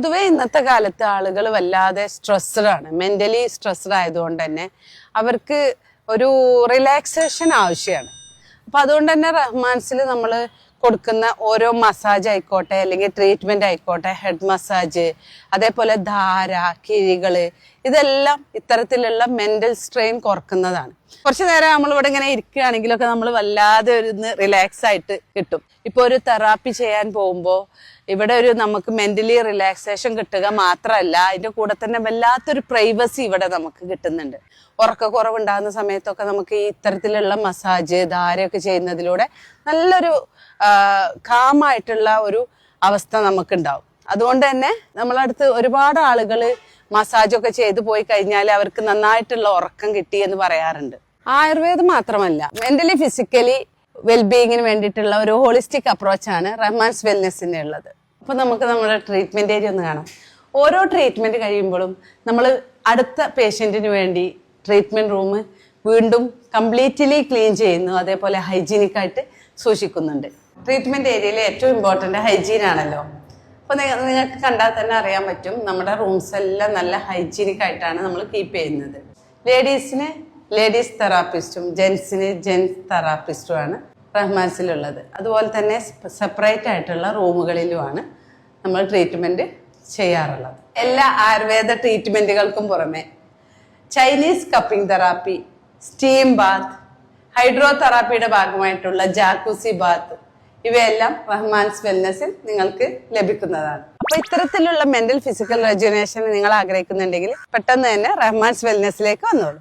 പൊതുവെ ഇന്നത്തെ കാലത്ത് ആളുകൾ വല്ലാതെ സ്ട്രെസ്ഡ് ആണ്, മെന്റലി സ്ട്രെസ്ഡ് ആയതുകൊണ്ട് തന്നെ അവർക്ക് ഒരു റിലാക്സേഷൻ ആവശ്യമാണ്. അപ്പൊ അതുകൊണ്ട് തന്നെ റഹ്മാൻസിൽ നമ്മൾ കൊടുക്കുന്ന ഓരോ മസാജ് ആയിക്കോട്ടെ അല്ലെങ്കിൽ ട്രീറ്റ്മെന്റ് ആയിക്കോട്ടെ, ഹെഡ് മസാജ്, അതേപോലെ ധാര, കിഴികള്, ഇതെല്ലാം ഇത്തരത്തിലുള്ള മെന്റൽ സ്ട്രെയിൻ കുറക്കുന്നതാണ്. കുറച്ചു നേരം നമ്മളിവിടെ ഇങ്ങനെ ഇരിക്കുകയാണെങ്കിലൊക്കെ നമ്മൾ വല്ലാതെ ഒരു റിലാക്സ് ആയിട്ട് കിട്ടും. ഇപ്പൊ ഒരു തെറാപ്പി ചെയ്യാൻ പോകുമ്പോൾ ഇവിടെ ഒരു നമുക്ക് മെന്റലി റിലാക്സേഷൻ കിട്ടുക മാത്രമല്ല, അതിന്റെ കൂടെ തന്നെ വല്ലാത്തൊരു പ്രൈവസി ഇവിടെ നമുക്ക് കിട്ടുന്നുണ്ട്. ഉറക്കക്കുറവുണ്ടാകുന്ന സമയത്തൊക്കെ നമുക്ക് ഈ ഇത്തരത്തിലുള്ള മസാജ്, ധാരയൊക്കെ ചെയ്യുന്നതിലൂടെ നല്ലൊരു കാമായിട്ടുള്ള ഒരു അവസ്ഥ നമുക്കുണ്ടാവും. അതുകൊണ്ട് തന്നെ നമ്മളടുത്ത് ഒരുപാട് ആളുകൾ മസാജൊക്കെ ചെയ്തു പോയി കഴിഞ്ഞാൽ അവർക്ക് നന്നായിട്ടുള്ള ഉറക്കം കിട്ടി എന്ന് പറയാറുണ്ട്. ആയുർവേദം മാത്രമല്ല, മെന്റലി ഫിസിക്കലി വെൽബീയിങ്ങിന് വേണ്ടിയിട്ടുള്ള ഒരു ഹോളിസ്റ്റിക് അപ്രോച്ചാണ് റഹ്മാൻസ് വെൽനെസ്സിന് ഉള്ളത്. അപ്പൊ നമുക്ക് നമ്മുടെ ട്രീറ്റ്മെന്റ് ഏരിയ ഒന്ന് കാണാം. ഓരോ ട്രീറ്റ്മെന്റ് കഴിയുമ്പോഴും നമ്മൾ അടുത്ത പേഷ്യന്റിന് വേണ്ടി ട്രീറ്റ്മെന്റ് റൂം വീണ്ടും കംപ്ലീറ്റ്ലി ക്ലീൻ ചെയ്യുന്നു, അതേപോലെ ഹൈജീനിക് ആയിട്ട് സൂക്ഷിക്കുന്നുണ്ട്. ട്രീറ്റ്മെന്റ് ഏരിയയിൽ ഏറ്റവും ഇമ്പോർട്ടന്റ് ഹൈജീൻ ആണല്ലോ. അപ്പൊ നിങ്ങൾക്ക് കണ്ടാൽ തന്നെ അറിയാൻ പറ്റും, നമ്മുടെ റൂംസ് എല്ലാം നല്ല ഹൈജീനിക് ആയിട്ടാണ് നമ്മൾ കീപ്പ് ചെയ്യുന്നത്. ലേഡീസിന് ലേഡീസ് തെറാപ്പിസ്റ്റും ജെൻസിന് ജെൻസ് തെറാപ്പിസ്റ്റുമാണ് റഹ്മാൻസിലുള്ളത്. അതുപോലെ തന്നെ സെപ്പറേറ്റ് ആയിട്ടുള്ള റൂമുകളിലുമാണ് നമ്മൾ ട്രീറ്റ്മെന്റ് ചെയ്യാറുള്ളത്. എല്ലാ ആയുർവേദ ട്രീറ്റ്മെന്റുകൾക്കും പുറമെ Chinese cupping therapy, steam bath, hydro തെറാപ്പിയുടെ ഭാഗമായിട്ടുള്ള ജാക്കൂസി ബാത്ത്, ഇവയെല്ലാം റഹ്മാൻസ് വെൽനെസ്സിൽ നിങ്ങൾക്ക് ലഭിക്കുന്നതാണ്. അപ്പൊ ഇത്തരത്തിലുള്ള മെന്റൽ ഫിസിക്കൽ റെജുനേഷൻ നിങ്ങൾ ആഗ്രഹിക്കുന്നുണ്ടെങ്കിൽ പെട്ടെന്ന് തന്നെ റഹ്മാൻസ് വെൽനെസ്സിലേക്ക് വന്നോളൂ.